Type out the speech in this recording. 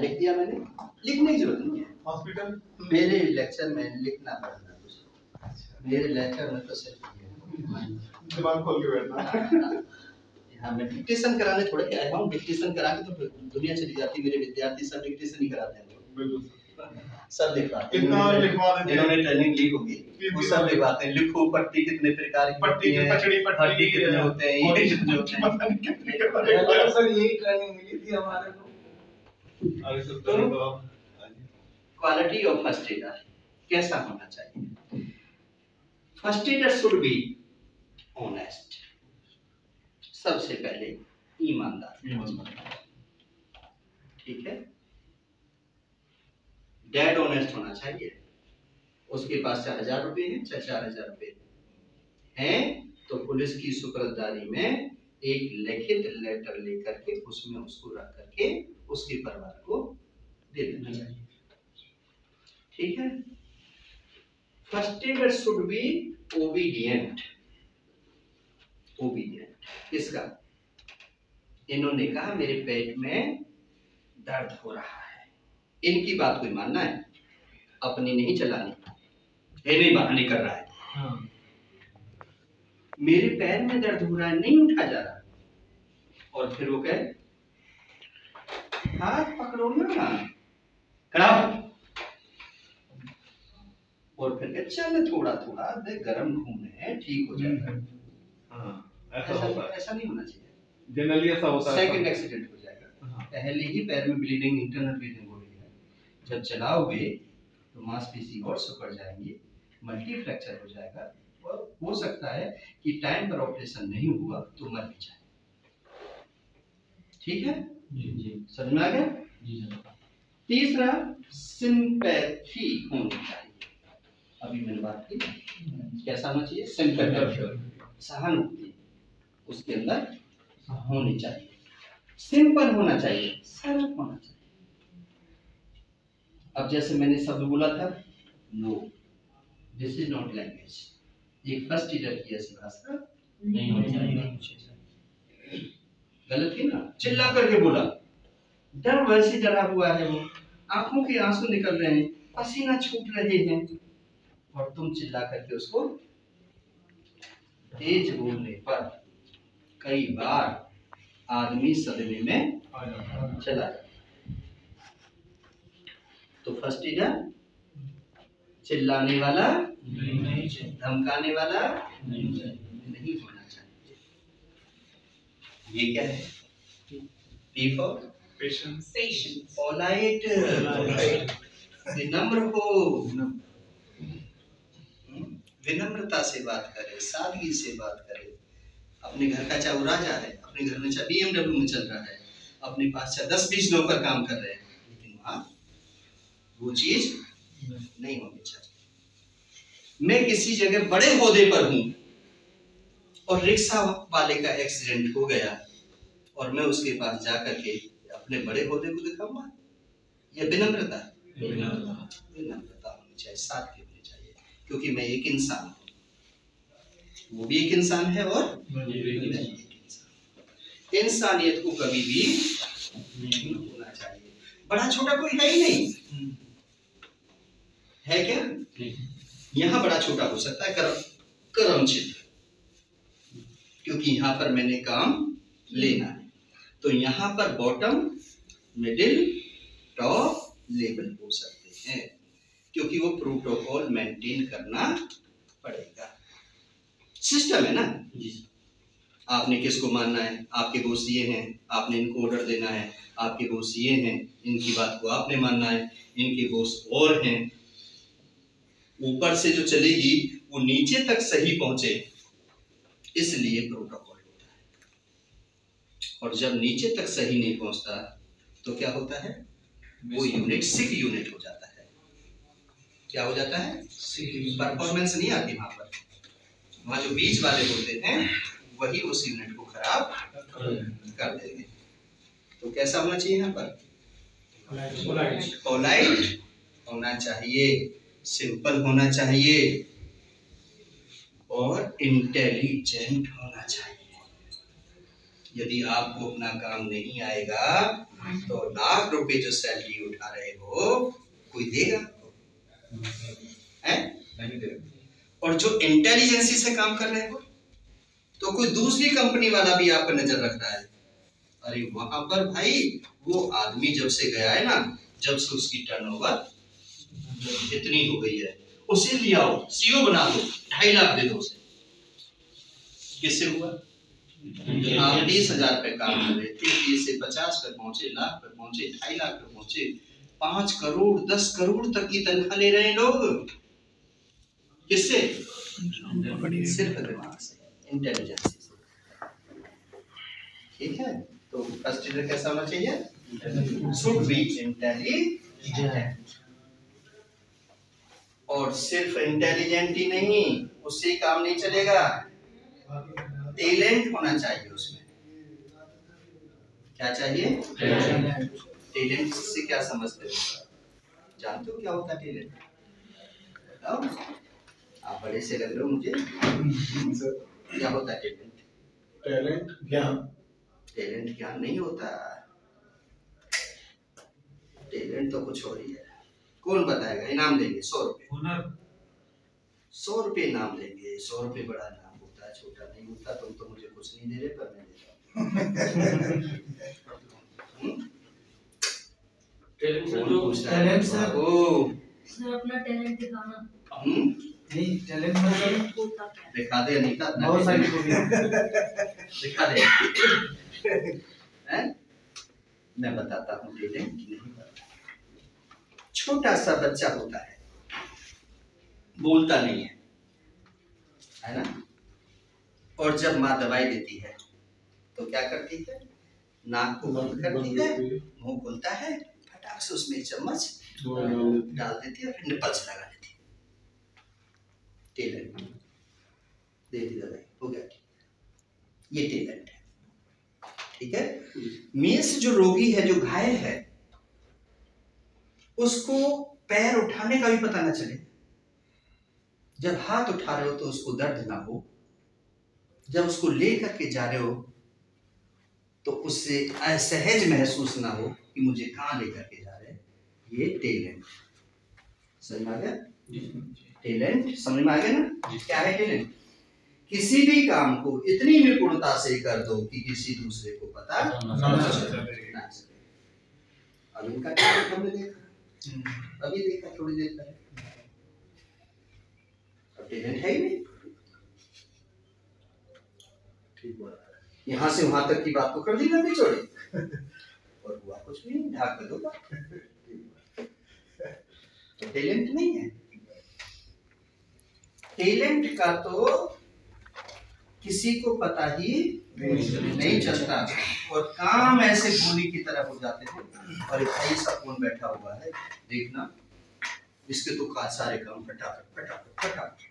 लिख दिया मैंने, लिखने की जरूरत नहीं है। हॉस्पिटल मेरे लेक्चर में लिखना पड़ता है कुछ, मेरे लेक्चर में तो सिर्फ दिमाग खोल के बैठना। हाँ, मैं डिक्टेशन कराने थोड़े आया हूँ, डिक्टेशन करा के तो दुनिया चली जाती। मेरे विद्यार्थी सब डिक्टेशन ही कराते हैं, बिल्कुल सब लिखवाते हैं। कितना लिखवा देते हैं, इन्होंने ट्रेनिंग ली होगी, वो सब लिखवाते हैं। लिखो पट्टी कितने प्रकार की पट्टी है, पचड़ी पट्टी कितने होते हैं, ये कितने होते हैं। सर यही ट्रेनिंग मिली थी हमारे को। अरे सर तो क्वालिटी ऑफ फर्स्ट एडर कैसा होना चाहिए? First adder should be honest, सबसे पहले ईमानदार, ठीक है। डेड ऑनेस्ट होना चाहिए। उसके पास चाहे 1000 रुपए है चाहे 4000 रुपए हैं, तो पुलिस की सुपुर्दगी में एक लिखित लेटर लेकर के उसमें उसको रख करके उसके परिवार को दे देना चाहिए, ठीक है। First adder should be obedient. Obedient किसका? इन्होंने कहा मेरे पेट में दर्द हो रहा है, इनकी बात कोई मानना है, अपनी नहीं चलानी, ये नहीं बहाने कर रहा है। हाँ। मेरे पैर में दर्द हो रहा है, नहीं उठा जा रहा, और फिर वो कहे हाथ पकड़ो ना, खराब, और फिर कहे चल थोड़ा थोड़ा गर्म खून है, ठीक हो जाएगा। हाँ, ऐसा नहीं होना चाहिए। जनरली ऐसा होता है, सेकंड एक्सीडेंट हो जाएगा। पहले ही पैर में ब्लीडिंग, इंटरनल ब्लीडिंग हो रही है, जब चलाओगे तो मांसपेशी और सिकुड़ जाएंगी, मल्टी फ्रैक्चर हो जाएगा, और हो सकता है कि टाइम पर ऑपरेशन नहीं हुआ तो मर भी जाए, ठीक है जी, समझ में आ गया जी। तीसरा सिंपैथी होनी चाहिए। अभी मैंने बात की, कैसा होना चाहिए? सिंपैथी, सहानुभूति उसके अंदर होनी चाहिए। सिंपल होना चाहिए, सरल होना चाहिए। अब जैसे मैंने शब्द बोला था, no this is not language, ये फर्स्ट एडर की ऐसी भाषा नहीं होनी चाहिए। गलत है ना? चिल्ला करके बोला, डर वैसे डरा हुआ है, वो आंखों के आंसू निकल रहे हैं, पसीना छूट रहे हैं, और तुम चिल्ला करके उसको तेज बोलने पर कई बार आदमी सदमे में चला जाता। तो फर्स्ट एडर चिल्लाने वाला, धमकाने वाला नहीं होना चाहिए। ये क्या है? P for पेशेंस, पोलाइट, विनम्र हो, विनम्रता से बात करे, सादगी से बात करे। अपने घर का चाहे राजा है, अपने घर में चाहे BMW में चल रहा है, अपने पास चाहे 10-20 नौकर काम कर रहे हैं, लेकिन वहां वो चीज नहीं होनी चाहिए। मैं किसी जगह बड़े ओहदे पर हूं और रिक्शा वाले का एक्सीडेंट हो गया, और मैं उसके पास जाकर के अपने बड़े ओहदे को दिखाऊंगा? यह विनम्रता है? विनम्रता होनी चाहिए, सादगी होनी चाहिए, क्योंकि मैं एक इंसान हूं, वो भी एक इंसान है और मैं भी एक इंसान। इंसानियत को कभी भी नहीं होना चाहिए। बड़ा छोटा कोई है ही नहीं, है क्या? यहाँ बड़ा छोटा हो सकता है कर्म क्षेत्र, क्योंकि यहाँ पर मैंने काम लेना है, तो यहाँ पर बॉटम, मिडिल, टॉप लेवल हो सकते हैं, क्योंकि वो प्रोटोकॉल मेंटेन करना पड़ेगा। सिस्टम है ना जी। आपने किसको मानना है? आपके बॉस ये हैं, आपने इनको ऑर्डर देना है, आपके बॉस ये हैं, इनकी बात को आपने मानना है, इनके बॉस और हैं। ऊपर से जो चलेगी वो नीचे तक सही पहुंचे, इसलिए प्रोटोकॉल होता है। और जब नीचे तक सही नहीं पहुंचता तो क्या होता है? वो यूनिट सिक यूनिट हो जाता है। क्या हो जाता है? परफॉर्मेंस नहीं आती वहां पर। वहां जो बीच वाले होते हैं वही उस यूनिट को खराब कर देंगे। तो कैसा होना चाहिए यहाँ पर? पोलाइट होना चाहिए, सिंपल होना चाहिए और इंटेलिजेंट होना चाहिए। यदि आपको अपना काम नहीं आएगा तो लाख रुपए जो सैलरी उठा रहे हो कोई देगा है? नहीं देगा। और जो इंटेलिजेंसी से काम कर रहे हो तो कोई दूसरी कंपनी वाला भी आप पर नजर रख रहा है। अरे वहां पर भाई वो आदमी जब से गया है ना, जब से उसकी टर्नओवर इतनी हो गई है, उसे ले आओ, सीईओ बना दो, 2.5 लाख दे दो उसे। किससे हुआ? आप 20,000 पे काम कर रहे थे, 20 से 50 पे पहुंचे, लाख पे पहुंचे, 2.5 लाख पे पहुंचे, 5 करोड़ 10 करोड़ तक की तनख्वाह ले रहे हैं लोग। किससे? सिर्फ दिमाग से, इंटेलिजेंस से। ठीक है, तो फर्स्ट लीडर कैसा होना चाहिए? Should be intelligent. और सिर्फ इंटेलिजेंट ही नहीं, उससे काम नहीं चलेगा, टैलेंट होना चाहिए उसमें। क्या चाहिए? टैलेंट से क्या समझते हो? जानते हो क्या होता है टैलेंट? बताओ, आप बड़े से लग रहे हो मुझे। क्या होता है टैलेंट? टैलेंट ज्ञान। टैलेंट ज्ञान नहीं होता, टैलेंट तो कुछ और ही है। कौन बताएगा? इनाम देंगे 100 रुपए। 100 रुपए इनाम देंगे। 100 रुपए बड़ा इनाम होता है, छोटा नहीं होता। तुम तो मुझे कुछ नहीं दे रहे, पर मैं देता हूँ। टैलेंट सर, ओ सर अपना टैलेंट दिखाना। नहीं टैलेंट मतलब दिखा दे अनीता, बहुत सारी दिखा दे। हैं? मैं बताता हूँ टैलेंट नहीं पता। छोटा सा बच्चा होता है, बोलता नहीं है ना? और जब माँ दवाई देती है तो क्या करती है? नाक को बंद करती है, मुंह खुलता है, फटाक से उसमें चम्मच डाल देती है, फिर निपल्स लगा देती है। टैलेंट दे दी दवाई, हो गया, ये टैलेंट है। ठीक है, मीन्स जो रोगी है, जो घायल है, उसको पैर उठाने का भी पता ना चले। जब हाथ उठा रहे हो तो उसको दर्द ना हो, जब उसको ले करके जा रहे हो तो उससे असहज महसूस ना हो कि मुझे कहाँ लेकर के जा रहे हैं। ये टैलेंट। समझ में आ गया? टैलेंट समझ में आ गया ना? क्या है टैलेंट? किसी भी काम को इतनी निपुणता से कर दो कि किसी दूसरे को पता ना चले। अब इनका टैलेंट हमने देखा, अभी देखा थोड़ी देर पहले। अब टैलेंट है ही नहीं। ठीक बोला। यहाँ से वहां तक की बात तो कर दी लंबी चौड़ी, और हुआ कुछ नहीं, ढाक दो बात। तो टैलेंट नहीं है। टैलेंट का तो किसी को पता ही नहीं चलता, और काम ऐसे गोली की तरह हो जाते हैं। और भाई सब कौन बैठा हुआ है, देखना, इसके तो सारे काम फटाफट फटाफट फटाफट